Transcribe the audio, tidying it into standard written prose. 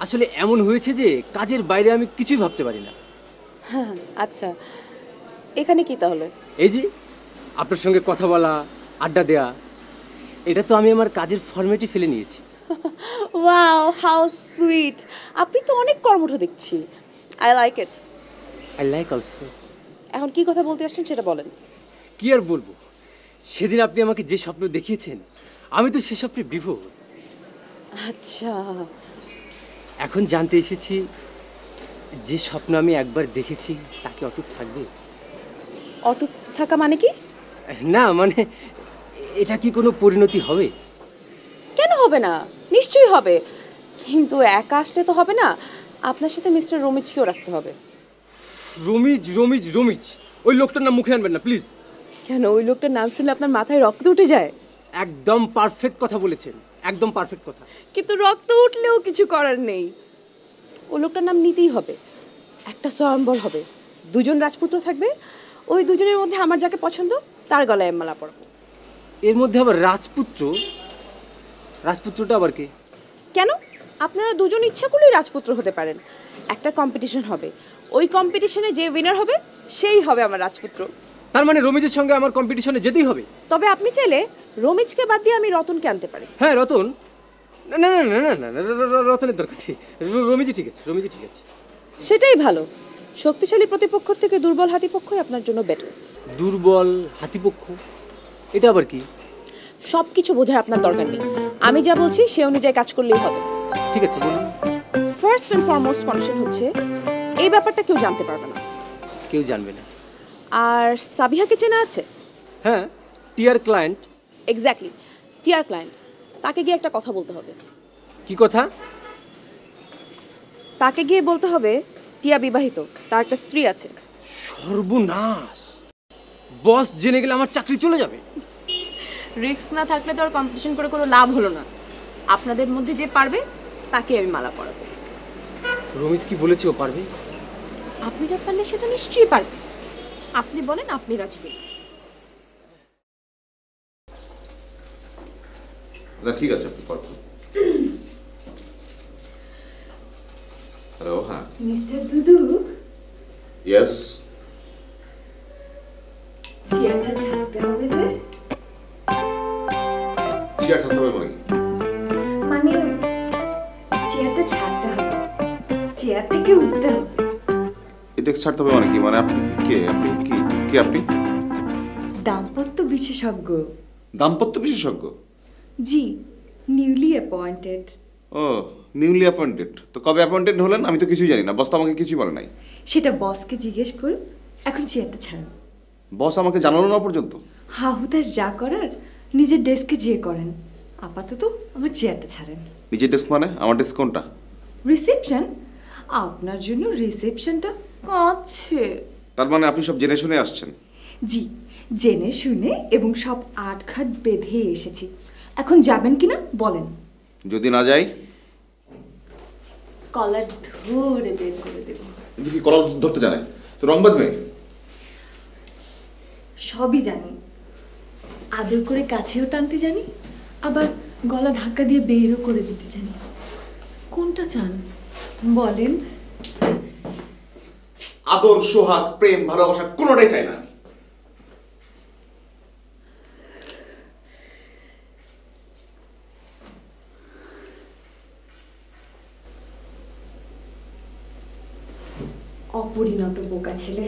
আসলে এমন হয়েছে যে কাজের বাইরে আমি কিছুই ভাবতে পারি না। হ্যাঁ, আচ্ছা, এখানে কি তাহলে? এই যে আপনার সঙ্গে কথা বলা, আড্ডা দেয়া, এটা তো আমি আমার কাজের ফরম্যাটে ফেলে নিয়েছি। Wow, how sweet! আপনি তো অনেক কর্মঠ দেখছি। I like it. I like also. এখন কি কথা বলতে আসছেন সেটা বলেন। কি আর বলবো, সেদিন আপনি আমাকে যে স্বপ্ন দেখিয়েছেন আমি তো সে স্বপ্নে বিভোর। আচ্ছা, এখন জানতে এসেছি যে স্বপ্ন আমি একবার দেখেছি তাকে অটুট থাকবে। অটুট থাকা মানে কি? না মানে এটা কি কোনো পরিণতি হবে? কেন হবে না? নিশ্চয়ই হবে, কিন্তু একা আসলে তো হবে না। আপনার সাথে মিস্টার রমিজকেও রাখতে হবে। রমিজ রমিজ রমিজ, ওই লোকটার নাম মুখে আনবেন না প্লিজ। কেন, ওই লোকটার নাম শুনলে আপনার মাথায় রক্ত উঠে যায়? একদম পারফেক্ট কথা বলেছেন, একদম পারফেক্ট কথা। কিন্তু রক্ত উঠলেও কিছু করার নেই। ওই লোকটার নাম নিতেই হবে। একটা স্বয়ম্বর হবে, দুজন রাজপুত্র থাকবে। ওই দুজনের মধ্যে আমার যাকে পছন্দ তার গলায় মালা পরাবো। এর মধ্যে আবার রাজপুত্র? রাজপুত্রটা আবার কে? কেন, আপনারা দুজন ইচ্ছা করলেই রাজপুত্র হতে পারেন। একটা কম্পিটিশন হবে, ওই কম্পিটিশনে যে উইনার হবে সেই হবে আমার রাজপুত্র। তার মানে রমিজের সঙ্গে আমার কম্পিটিশনে যেতেই হবে? তবে আপনি চাইলে রমিজকে বাদ দিয়ে আমি রতনকে আনতে পারি। হ্যাঁ রতন? না না না না না না না, রতনের দরকার নেই। রমিজি ঠিক আছে, রমিজি ঠিক আছে। সেটাই ভালো। শক্তিশালী প্রতিপক্ষ থেকে দুর্বল হাতিপক্ষই আপনার জন্য বেটার। দুর্বল হাতিপক্ষ? এটা আবার কি? সব কিছু বোঝার আপনার দরকার নেই, আমি যা বলছি সে অনুযায়ী কাজ করলেই হবে। ঠিক আছে বলুন। ফার্স্ট অ্যান্ড ফরমোস্ট কন্ডিশন হচ্ছে এই ব্যাপারটা কেউ জানতে পারবে না। কেউ জানবে না? আর সাবিহাকে চেনা আছে? হ্যাঁ, টিয়ার ক্লায়েন্ট। এক্স্যাক্টলি, টিয়ার ক্লায়েন্ট। তাকে গিয়ে একটা কথা বলতে হবে। কি কথা? তাকে গিয়ে বলতে হবে টিয়া বিবাহিত, তার একটা স্ত্রী আছে। সর্বনাশ! বস জেনে গেলে আমার চাকরি চলে যাবে। রিস্ক না থাকলে তো আর কম্পিটিশন করে কোনো লাভ হলো না। আপনাদের মধ্যে যে পারবে তাকে আমি মালা পরাবো। রমিজ কি বলেছে ও পারবে? আপনি না পারলে সে তো নিশ্চয়ই পারবে। আপনি বলেন আপনি রাজি কিনা। না ঠিক আছে, আপনি পারবেন। হ্যালো, হ্যাঁ মিস্টার দুদু, ইয়েস। চেয়ারটা ছাড়তে হবে যে। চেয়ার ছাড়তে হবে মানে কি? মানে চেয়ারটা ছাড়তে হবে, চেয়ার থেকে উঠতে হবে। এটা ছাড়তে হবে মানে কি? মানে আপনি কে? আপনি কি কে আপনি? দাম্পত্য বিশেষজ্ঞ। দাম্পত্য বিশেষজ্ঞ? জি, নিউলি অ্যাপয়েন্টেড। ও, নিউলি অ্যাপয়েন্টেড। তো কবে অ্যাপয়েন্টেড হলেন? আমি তো কিছুই জানি না, বস তো আমাকে কিছুই বলে নাই। সেটা বসকে জিজ্ঞেস করুন। এখন চেয়ারটা ছাড়ুন। বস আমাকে জানালো না পর্যন্ত? হা হুতাশ যা করার নিজের ডেস্কে যেয়ে করেন। আপাতত আমার চেয়ারটা ছাড়েন। নিজের ডেস্ক মানে? আমার ডেস্ক কোনটা? রিসেপশন? আপনার জন্য রিসেপশনটা কাঁদছে। তার মানে আপনি সব জেনে শুনে আসছেন? জি, জেনে শুনে এবং সব আটঘাট বেঁধে এসেছি। এখন যাবেন কিনা বলেন। যদি না যাই? কলার ধরে বের করে দেব। কিন্তু কি কলার ধরতে জানে? তো রং বাজবে? সবই জানি, আদর করে কাছেও টানতে জানি, আবার গলা ধাক্কা দিয়ে বেরও করে দিতে জানি। কোনটা চান বলেন? আদর, সোহাগ, প্রেম, ভালোবাসা কোনোটাই চাই না। অপরিণত বোকা ছেলে।